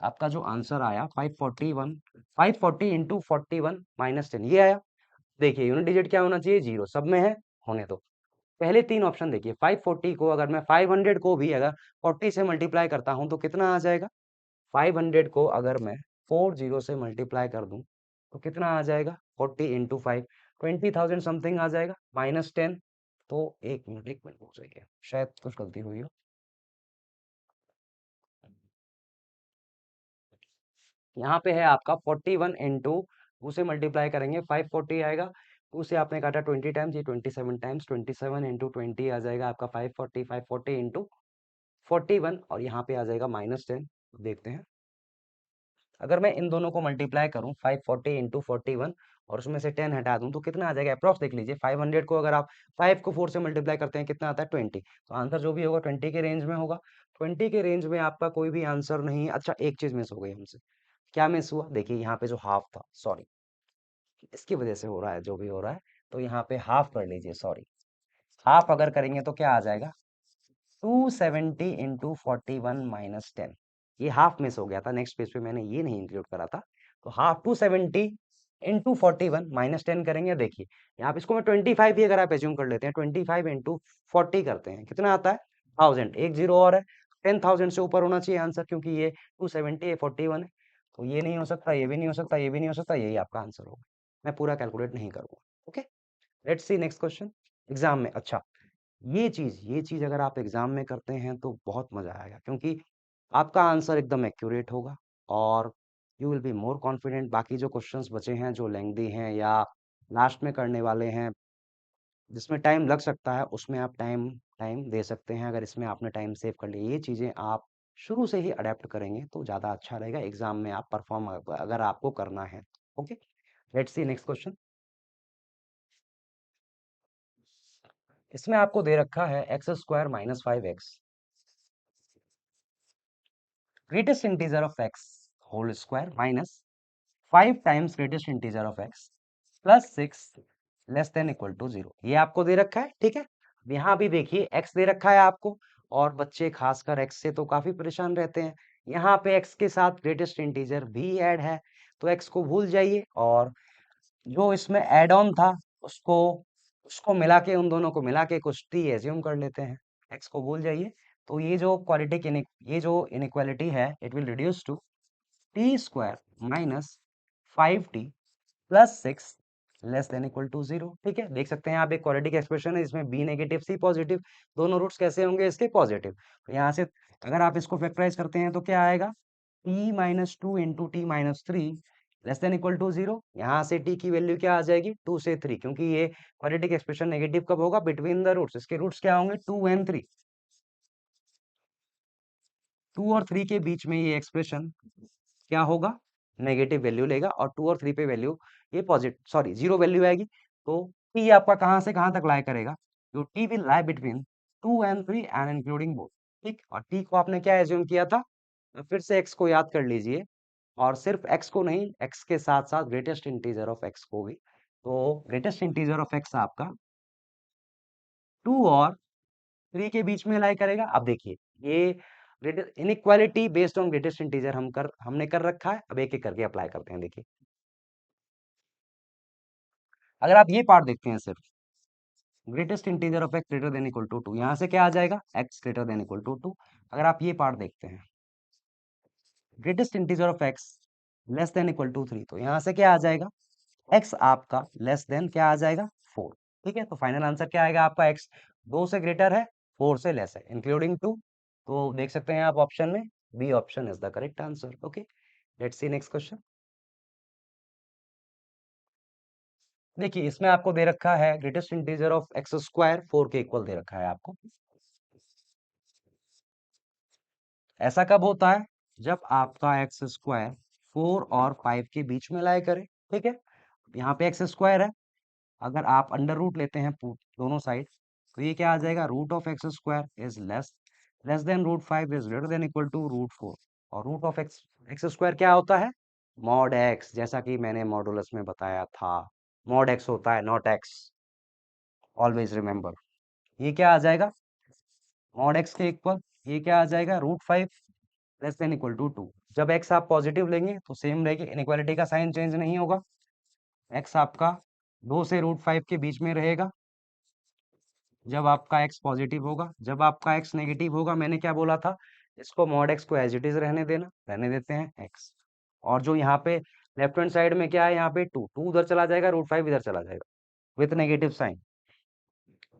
आपका जो आंसर आया 540 इंटू 41 - 10, ये आया। देखिए यूनिट डिजिट क्या होना चाहिए, जीरो, सब में है, होने दो। पहले तीन ऑप्शन देखिए, 540 को अगर मैं 500 को भी अगर 40 से मल्टीप्लाई करता हूं तो कितना आ जाएगा, 500 को अगर मैं 40 से मल्टीप्लाई कर दूं तो कितना आ जाएगा 40 इंटू 5, 20,000 समथिंग आ जाएगा, -10। तो एक मिनट हो जाएगा, शायद कुछ गलती हुई हो। यहाँ पे है आपका 41 इंटू, उसे मल्टीप्लाई करेंगे 540 आएगा, टू से आपने काटा 20 टाइम्स, ये 27 टाइम्स, 27 इंटू 20 आ जाएगा आपका 540, 540 इंटू 41 और यहाँ पे आ जाएगा -10। देखते हैं, अगर मैं इन दोनों को मल्टीप्लाई करूं 540 इंटू 41 और उसमें से 10 हटा दूं तो कितना आ जाएगा अप्रॉक्स देख लीजिए। 500 को अगर आप 5 को 4 से मल्टीप्लाई करते हैं कितना आता है 20, तो आंसर जो भी होगा 20 के रेंज में होगा। 20 के रेंज में आपका कोई भी आंसर नहीं। अच्छा, एक चीज मिस हो गई हमसे। क्या मिस हुआ? देखिए यहाँ पे जो हाफ था, सॉरी, इसकी वजह से हो रहा है जो भी हो रहा है, तो यहाँ पे हाफ कर लीजिए, सॉरी। हाफ अगर करेंगे तो क्या आ जाएगा 270 इंटू 41 -10। ये हाफ मिस हो गया था, नेक्स्ट पेज पे मैंने ये नहीं इंक्लूड करा था। तो हाफ 270 इंटू 41 -10 करेंगे। देखिए यहाँ पे इसको मैं 25 ही अगर आप एज्यूम कर लेते हैं, 25 इंटू 40 करते हैं, कितना आता है 1000, एक जीरो और है। 10,000 से ऊपर होना चाहिए आंसर, क्योंकि ये 270 है, 41 है, तो ये नहीं हो सकता, ये भी नहीं हो सकता, ये भी नहीं हो सकता, यही आपका आंसर होगा। मैं पूरा कैलकुलेट नहीं करूंगा। Okay, let's see next question. Exam में, अच्छा, ये चीज अगर आप एग्जाम में करते हैं तो बहुत मजा आएगा, क्योंकि आपका आंसर एकदम एक्यूरेट होगा और you will be more confident. बाकी जो क्वेश्चंस बचे हैं जो लेंथी हैं या लास्ट में करने वाले हैं जिसमें टाइम लग सकता है, उसमें आप टाइम टाइम दे सकते हैं। अगर इसमें आपने टाइम सेव कर लिया, ये चीजें आप शुरू से ही अडेप्ट करेंगे तो ज्यादा अच्छा रहेगा एग्जाम में आप परफॉर्म अगर आपको करना है। Okay, let's see next question. इसमें आपको दे रखा है x² -5x, greatest integer of x whole square minus 5 times greatest integer of x plus 6 less than equal to 0। ये आपको दे रखा है, ठीक है। यहाँ भी देखिए x दे रखा है आपको, और बच्चे खासकर x से तो काफी परेशान रहते हैं। यहाँ पे x के साथ ग्रेटेस्ट इंटीजर भी ऐड है, तो x को भूल जाइए और जो इसमें एड ऑन था उसको उसको मिला के, उन दोनों को मिला के कुछ t एज्यूम कर लेते हैं। x को भूल जाइए, तो ये जो ये जो इनइक्वालिटी है it will reduce to t² -5t plus 6 less than equal to 0। ठीक है, देख सकते हैं आप, एक क्वाड्रेटिक एक्सप्रेशन है इसमें b नेगेटिव c पॉजिटिव, दोनों रूट्स कैसे होंगे इसके पॉजिटिव। तो यहाँ से अगर आप इसको फैक्टराइज करते हैं तो क्या आएगा t-2 into t-3 less than equal to 0। यहाँ से t की वैल्यू क्या आ जाएगी 2 से 3, क्योंकि ये क्वाड्रेटिक एक्सप्रेशन नेगेटिव कब होगा बिटवीन द रूट्स। इसके रूट्स क्या होंगे 2 एंड 3, 2 और 3 के बीच में ये एक्सप्रेशन क्या होगा नेगेटिव वैल्यू लेगा, और 2 और 3 पे वैल्यू ये पॉजिटिव, सॉरी, जीरो वैल्यू आएगी। तो t आपका कहां से कहां तक लाई करेगा, जो t will lie between 2 and 3 and including both. ठीक, और t को आपने क्या एज्यूम किया था, तो फिर से x को याद कर लीजिए, और सिर्फ x को नहीं, x के साथ साथ ग्रेटेस्ट इंटीजर ऑफ x को भी। तो ग्रेटेस्ट इंटीजर ऑफ x आपका 2 और 3 के बीच में लाई करेगा। अब देखिए ये inequality based on greatest integer हमने कर रखा है। अब एक एक करके अप्लाई करते हैं। देखिए, अगर आप ये पार्ट देखते हैं सिर्फ, greatest integer of x greater than equal to 2, यहाँ से क्या आ जाएगा x greater than equal to 2। अगर आप ये पार्ट देखते हैं, greatest integer of x less than equal to 3, तो यहाँ से क्या आ जाएगा x आपका लेस देन क्या आ जाएगा 4। ठीक है, तो फाइनल आंसर क्या आएगा आपका, x 2 से ग्रेटर है, 4 से लेस है, इंक्लूडिंग 2। तो देख सकते हैं आप ऑप्शन में B option is the correct answer. Okay, let's see next question. देखिए, इसमें आपको दे रखा है ग्रेटेस्ट इंटीजर ऑफ x² 4 के इक्वल दे रखा है आपको। ऐसा कब होता है, जब आपका x² 4 और 5 के बीच में लाई करे। ठीक है, यहाँ पे x² है, अगर आप अंडर रूट लेते हैं दोनों साइड, तो ये क्या आ जाएगा root of x² is less than √5 is greater than equal to √4। और रूट ऑफ x² क्या होता है मॉड x, जैसा कि मैंने मॉडुलस में बताया था, मॉड x होता है नॉट x, ऑलवेज रिमेंबर। ये क्या आ जाएगा मॉड x के इक्वल, ये क्या आ जाएगा √5 लेस देन इक्वल टू 2। जब x आप पॉजिटिव लेंगे तो सेम रहेगी, इनइक्वालिटी का साइन चेंज नहीं होगा, x आपका 2 से √5 के बीच में रहेगा जब आपका x पॉजिटिव होगा। जब आपका x नेगेटिव होगा, मैंने क्या बोला था, इसको मॉड x को एज इट इज रहने देना, रहने देते हैं x। और जो यहाँ पे लेफ्ट हैंड साइड में क्या है, यहाँ पे 2 2 उधर चला जाएगा, √5 इधर चला जाएगा विथ नेगेटिव साइन।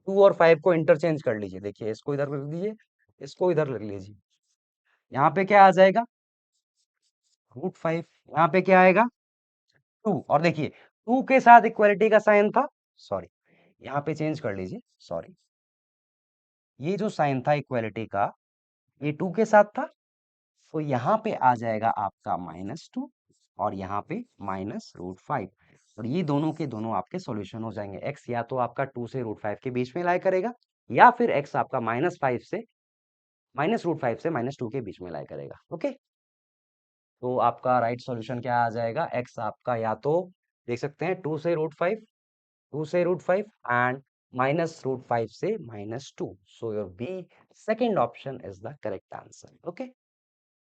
2 और 5 को इंटरचेंज कर लीजिए, देखिए इसको इधर रख दीजिए, इसको इधर रख लीजिए, यहाँ पे क्या आ जाएगा √5, यहाँ पे क्या आएगा 2। और देखिए 2 के साथ इक्वालिटी का साइन था, सॉरी, यहाँ पे चेंज कर लीजिए, सॉरी, ये जो साइन था इक्वालिटी का, ये 2 के साथ था, तो यहाँ पे आ जाएगा आपका -2 और यहाँ पे -√5, और ये दोनों के दोनों आपके सॉल्यूशन हो जाएंगे। x या तो आपका 2 से √5 के बीच में लाई करेगा, या फिर x आपका -√5 से -2 के बीच में लाई करेगा। ओके, तो आपका राइट सॉल्यूशन क्या आ जाएगा, x आपका या तो देख सकते हैं 2 से √5 एंड -√5 से -2, so your B second option is the correct answer. Okay,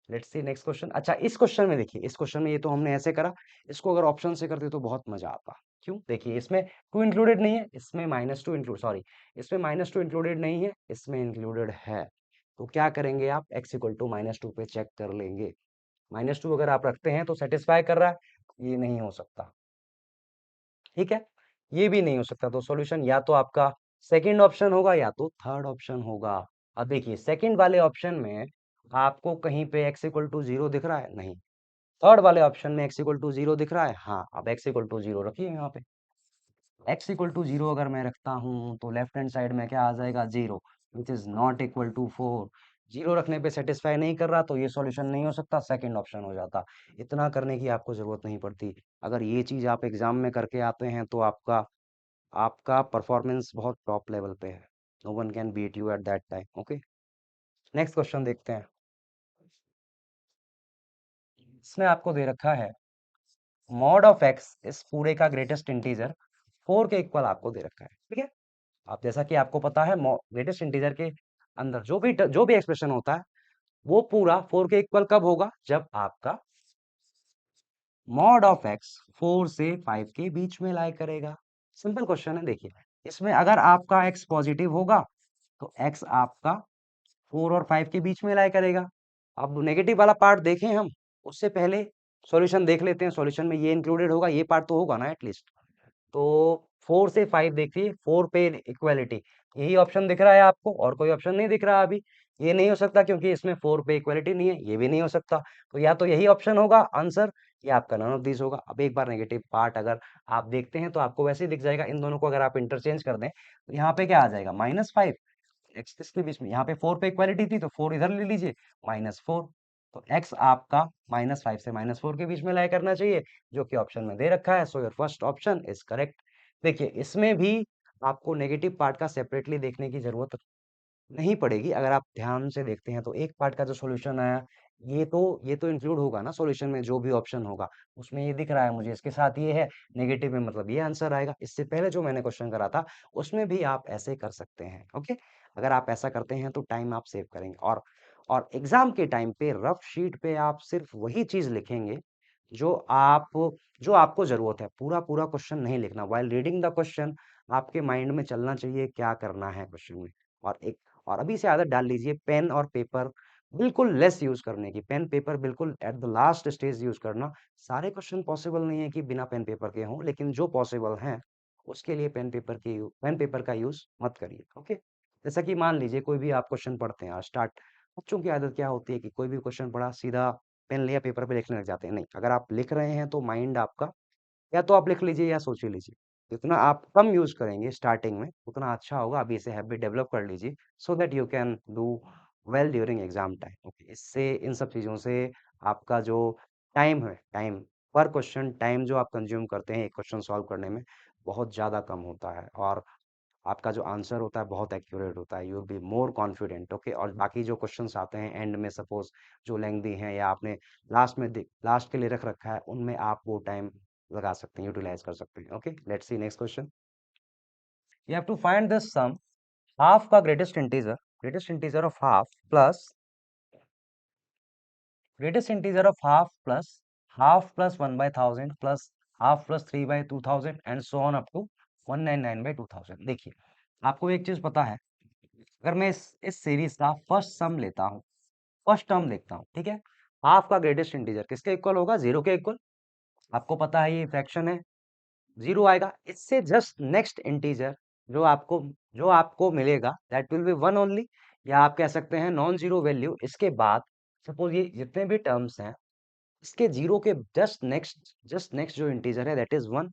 let's see next question. अच्छा, इस क्वेश्चन में देखिए, इस क्वेश्चन में ये तो हमने ऐसे करा, इसको अगर ऑप्शन से करते तो बहुत मजा आता। क्यों? देखिए, इसमें 2 इंक्लूडेड नहीं है, इसमें -2 इंक्लूड, सॉरी, इसमें -2 इंक्लूडेड नहीं है, इसमें इंक्लूडेड है। तो क्या करेंगे आप, x इक्वल टू -2 पे चेक कर लेंगे। -2 अगर आप रखते हैं तो सेटिस्फाई कर रहा है, ये नहीं हो सकता, ठीक है, ये भी नहीं हो सकता। तो सॉल्यूशन या तो आपका सेकंड ऑप्शन होगा या तो थर्ड ऑप्शन होगा। अब देखिए, सेकंड वाले ऑप्शन में आपको कहीं पे x इक्वल टू 0 दिख रहा है? नहीं। थर्ड वाले ऑप्शन में x इक्वल टू 0 दिख रहा है? हाँ। अब x इक्वल टू 0 रखिए यहाँ पे। x इक्वल टू 0 अगर मैं रखता हूँ तो लेफ्ट हैंड साइड में क्या आ जाएगा, 0, which is not equal to 4। 0 रखने पे सेटिस्फाई नहीं कर रहा, तो ये सॉल्यूशन नहीं हो सकता, सेकंड ऑप्शन हो जाता। इतना करने की आपको जरूरत नहीं पड़ती। अगर ये चीज आप एग्जाम में करके आते हैं तो आपका आपका परफॉर्मेंस बहुत टॉप लेवल पे है। No one can beat you at that time. Okay, next question देखते हैं। इसमें आपको दे रखा है मॉड ऑफ एक्स, इस पूरे का ग्रेटेस्ट इंटीजर 4 के इक्वल आपको दे रखा है, ठीक है। आप जैसा कि आपको पता है, ग्रेटेस्ट इंटीजर के अंदर जो भी एक्सप्रेशन होता है वो पूरा 4 के इक्वल कब होगा, जब आपका मॉड ऑफ एक्स 4 से 5 के बीच में लाई करेगा। सिंपल क्वेश्चन है। देखिए, इसमें अगर आपका एक्स पॉजिटिव होगा तो एक्स आपका 4 और 5 के बीच में लाई करेगा। अब नेगेटिव वाला पार्ट देखें हम, उससे पहले सॉल्यूशन देख लेते हैं। सॉल्यूशन में ये इंक्लूडेड होगा, ये पार्ट तो होगा ना एटलीस्ट। तो 4 से 5 देखिए, 4 पे इक्वालिटी, यही ऑप्शन दिख रहा है आपको, और कोई ऑप्शन नहीं दिख रहा अभी। ये नहीं हो सकता क्योंकि इसमें 4 पे इक्वालिटी नहीं है, ये भी नहीं हो सकता। तो या तो यही ऑप्शन होगा आंसर, या आपका नन ऑफ दिस होगा। अब एक बार नेगेटिव पार्ट अगर आप देखते हैं तो आपको वैसे ही दिख जाएगा। इन दोनों को अगर आप इंटरचेंज कर दें तो यहाँ पे क्या आ जाएगा, -5, एक्स किसके बीच में, यहाँ पे 4 पे इक्वालिटी थी तो 4 इधर ले लीजिए, -4। तो एक्स आपका -5 से -4 के बीच में लाई करना चाहिए, जो कि ऑप्शन में दे रखा है। So your first option is correct. देखिए, इसमें भी आपको नेगेटिव पार्ट का सेपरेटली देखने की जरूरत नहीं पड़ेगी। अगर आप ध्यान से देखते हैं तो एक पार्ट का जो सॉल्यूशन आया, ये तो इंक्लूड होगा ना सॉल्यूशन में, जो भी ऑप्शन होगा उसमें ये दिख रहा है मुझे, इसके साथ ये है, नेगेटिव में मतलब ये आंसर आएगा। इससे पहले जो मैंने क्वेश्चन करा था उसमें भी आप ऐसे कर सकते हैं। ओके, अगर आप ऐसा करते हैं तो टाइम आप सेव करेंगे। और एग्जाम के टाइम पे रफ शीट पे आप सिर्फ वही चीज लिखेंगे जो आप जो आपको जरूरत है। पूरा पूरा क्वेश्चन नहीं लिखना। व्हाइल रीडिंग द क्वेश्चन आपके माइंड में चलना चाहिए क्या करना है क्वेश्चन में। और एक और अभी से आदत डाल लीजिए, पेन और पेपर बिल्कुल लेस यूज करने की। पेन पेपर बिल्कुल at the last stage use करना। सारे क्वेश्चन पॉसिबल नहीं है कि बिना पेन पेपर के हों, लेकिन जो पॉसिबल हैं उसके लिए पेन पेपर का यूज मत करिए। ओके, जैसा कि मान लीजिए कोई भी आप क्वेश्चन पढ़ते हैं स्टार्ट, बच्चों की आदत क्या होती है कि कोई भी क्वेश्चन पढ़ा सीधा पेन लिया पेपर पे लिखने लग जाते हैं। नहीं, अगर आप लिख रहे हैं तो माइंड आपका, या तो आप लिख लीजिए या सोच ही लीजिए। जितना आप कम यूज करेंगे स्टार्टिंग में उतना अच्छा होगा। अभी इसे हैबिट डेवलप कर लीजिए, so that you can do well during exam time. Okay, इससे इन सब चीजों से आपका जो टाइम है, टाइम पर क्वेश्चन, टाइम जो आप कंज्यूम करते हैं एक क्वेश्चन सॉल्व करने में, बहुत ज्यादा कम होता है, और आपका जो आंसर होता है बहुत एक्यूरेट होता है। You will be more confident. Okay, और बाकी जो क्वेश्चंस आते हैं एंड में, सपोज जो लेंथी हैं या आपने लास्ट के लिए रख रखा है, उनमें आप वो टाइम लगा सकते हैं, यूटिलाइज कर सकते हैं। Okay, let's see next question. You have to find this sum, half का greatest integer of half plus greatest integer of half plus 1/1000 plus half plus 3/2000 and so on up to 199/2000। देखिए, आपको एक चीज पता है, अगर मैं इस सीरीज का फर्स्ट सम लेता हूँ, फर्स्ट टर्म देखता हूँ, ठीक है, हाफ का ग्रेटेस्ट इंटीजर किसके इक्वल होगा, 0 के इक्वल। आपको पता है ये फ्रैक्शन है, 0 आएगा। इससे जस्ट नेक्स्ट इंटीजर जो आपको जो आपको मिलेगा दैट विल बी 1 ओनली, या आप कह सकते हैं नॉन जीरो वैल्यू। इसके बाद सपोज ये जितने भी टर्म्स हैं, इसके जीरो के जस्ट नेक्स्ट जो इंटीजर है दैट इज 1।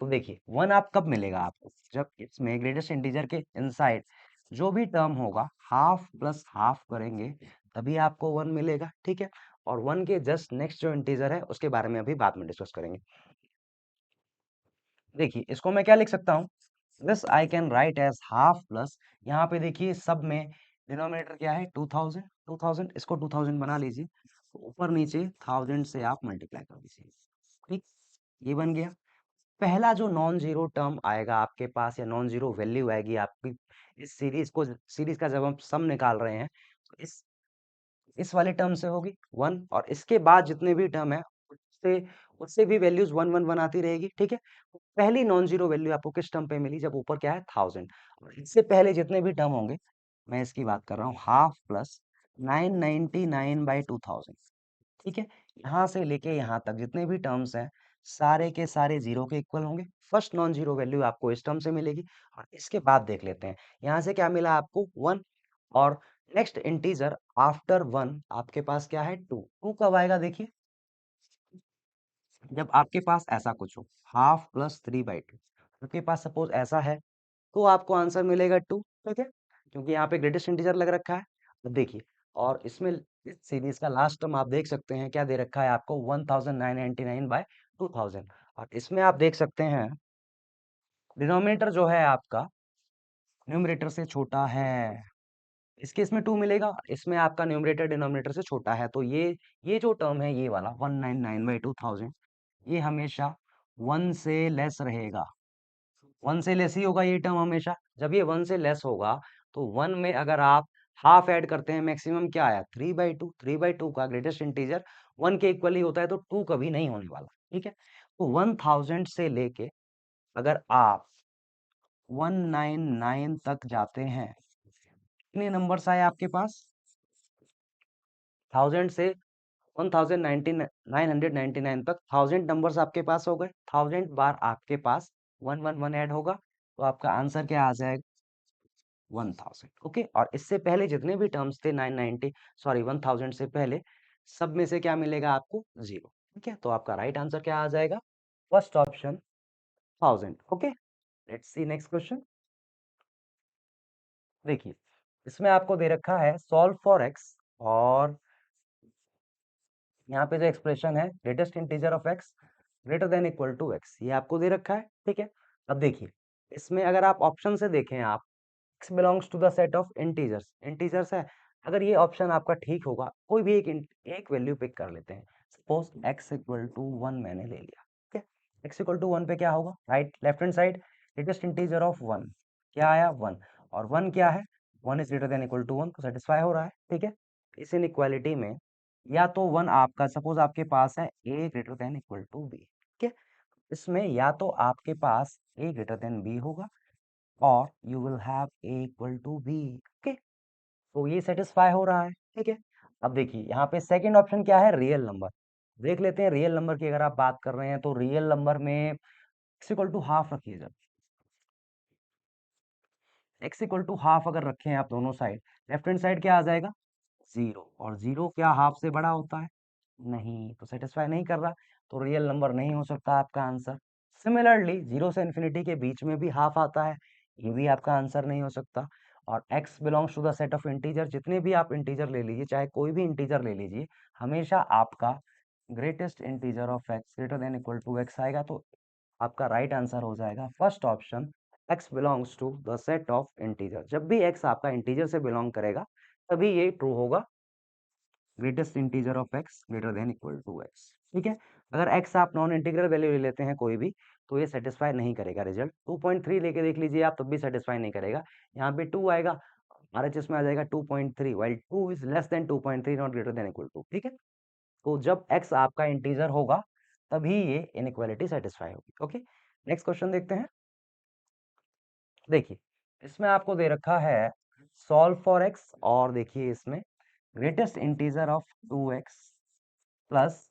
तो देखिए 1 आप कब मिलेगा आपको, जब इसमें ग्रेटेस्ट इंटीजर के इनसाइड जो भी टर्म होगा हाफ प्लस हाफ करेंगे तभी आपको 1 मिलेगा, ठीक है। और 1 के जस्ट नेक्स्ट जो इंटीजर है उसके बारे में अभी बाद में डिस्कस करेंगे। देखिए इसको मैं क्या लिख सकता हूँ, this I can write as half plus, यहाँ पे देखिए सब में डिनोमिनेटर क्या है 2000, 2000 इसको 2000 बना लीजिए, तो ऊपर नीचे 1000 से आप मल्टीप्लाई कर दीजिए, ठीक। ये बन गया पहला जो नॉन जीरो टर्म आएगा आपके पास या नॉन जीरो वैल्यू आएगी आपकी इस सीरीज का जब हम सम निकाल रहे हैं तो इस वाले टर्म से होगी 1, और इसके बाद जितने भी टर्म है उससे उससे भी वैल्यूज 1 1 1 आती रहेगी, ठीक है। तो पहली नॉन जीरो वैल्यू आपको किस टर्म पे मिली, जब ऊपर क्या है 1000, और इससे पहले जितने भी टर्म होंगे मैं इसकी बात कर रहा हूँ हाफ प्लस 999/2000, ठीक है। यहाँ से लेके यहाँ तक जितने भी टर्म्स हैं सारे के सारे जीरो के इक्वल होंगे, फर्स्ट नॉन जीरो वैल्यू आपको इस टर्म से मिलेगी। और इसके बाद देख लेते हैं यहाँ से क्या मिला आपको 1, और नेक्स्ट इंटीजर आफ्टर 1 आपके पास क्या है 2, 2 कब आएगा देखिए, जब आपके पास ऐसा कुछ हो हाफ प्लस 3/2, आपके पास सपोज ऐसा है तो आपको आंसर मिलेगा 2, ठीक है, क्योंकि यहाँ पे ग्रेटेस्ट इंटीजर लग रखा है। अब देखिए और इसमें इस सीरीज का लास्ट टर्म आप देख सकते हैं क्या दे रखा है आपको 1999/2000, और इसमें आप देख सकते हैं डिनोमिनेटर जो है आपका न्यूमरेटर से छोटा है, इसके इसमें 2 मिलेगा, इसमें आपका न्यूमरेटर डिनोमिनेटर से छोटा है, तो ये जो टर्म है ये वाला 199/2000 ये हमेशा 1 से लेस रहेगा, 1 से लेस ही होगा ये टर्म हमेशा। जब ये 1 से लेस होगा तो 1 में अगर आप हाफ ऐड करते हैं मैक्सिमम क्या आया 3/2, 3/2 का ग्रेटेस्ट इंटीजर 1 के इक्वल ही होता है, तो 2 कभी नहीं होने वाला, ठीक है। तो 1000 से लेके अगर आप 199 तक जाते हैं, कितने नंबर्स आए आपके पास, 1000 से 1999 तक 1000 नंबर्स आपके पास हो गए, 1000 बार आपके पास 111 ऐड होगा, तो आपका आंसर क्या आ जाएगा 1000, ओके। और इससे पहले जितने भी टर्म्स थे 990 सॉरी 1000 से पहले सब में से क्या मिलेगा आपको 0, ठीक है। तो आपका राइट आंसर क्या आ जाएगा, first option 1000, okay. Let's see next question. देखिए इसमें आपको दे रखा है सॉल्व फॉर एक्स, और यहाँ पे जो एक्सप्रेशन है greatest integer of x greater than equal to x, ये आपको दे रखा है, ठीक है। अब देखिए इसमें अगर आप ऑप्शन से देखें आप x belongs to the set of integers, integers है, अगर ये ऑप्शन आपका ठीक होगा कोई भी एक वैल्यू पिक कर लेते हैं, सपोज x इक्वल टू 1 मैंने ले लिया, ठीक है। x इक्वल टू 1 पे क्या होगा, right left hand side latest integer of 1 क्या आया 1, और 1 क्या है 1 is greater than equal to 1, तो सेटिस्फाई हो रहा है, ठीक है। इस इनइक्वालिटी में या तो 1 आपका सपोज आपके पास है a greater than equal to b, ठीक है। इसमें या तो आपके पास a ग्रेटर देन b होगा और you will have a equal to b, okay. तो ये सेटिस्फाई हो रहा है, ठीक है। अब देखिए यहाँ पे सेकंड ऑप्शन क्या है रियल नंबर, देख लेते हैं रियल नंबर की अगर आप बात कर रहे हैं तो रियल नंबर में x इक्वल टू हाफ रखिए, जब x इक्वल टू हाफ अगर रखें आप दोनों साइड, लेफ्ट हैंड साइड क्या आ जाएगा 0, और 0 क्या हाफ से बड़ा होता है, नहीं, तो सेटिस्फाई नहीं कर रहा, तो रियल नंबर नहीं हो सकता आपका आंसर। सिमिलरली 0 से इन्फिनिटी के बीच में भी हाफ आता है, ये भी आपका आंसर नहीं हो सकता। और x belongs to the set of integer, जितने भी आप इंटीजर ले लीजिए चाहे कोई भी इंटीजर ले लीजिए, हमेशा आपका greatest integer of x greater than equal to x आएगा, तो आपका राइट आंसर हो जाएगा first option x belongs to the set of integer. जब भी x आपका इंटीजर से बिलोंग करेगा तभी ये ट्रू होगा, greatest integer of x greater than equal to x, ठीक है। अगर x आप नॉन इंटीग्रल वैल्यू ले लेते हैं कोई भी, तो ये सेटिस्फाई नहीं करेगा रिजल्ट, 2.3 लेके देख लीजिए आप तब भी सेटिस्फाई नहीं करेगा, यहाँ पे 2 आएगा RHS में आ जाएगा 2.3, while 2 is less than 2.3 not greater than equal to, ठीक है। तो जब x आपका इंटीजर होगा तभी ये इनइक्वालिटी सेटिस्फाई होगी, ओके। नेक्स्ट क्वेश्चन देखते हैं। देखिए इसमें आपको दे रखा है सॉल्व फॉर x, और देखिए इसमें greatest integer of 2x plus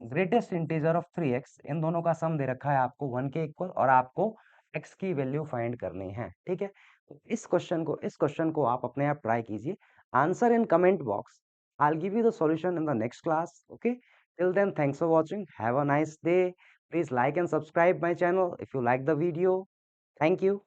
greatest integer of 3x, इन दोनों का सम दे रखा है आपको 1 के इक्वल, और आपको x की वैल्यू फाइंड करनी है, ठीक है। तो इस क्वेश्चन को आप अपने आप ट्राई कीजिए, answer in comment box, I will give you the solution in the next class, okay. Till then thanks for watching, have a nice day, Please like and subscribe my channel if you like the video. Thank you.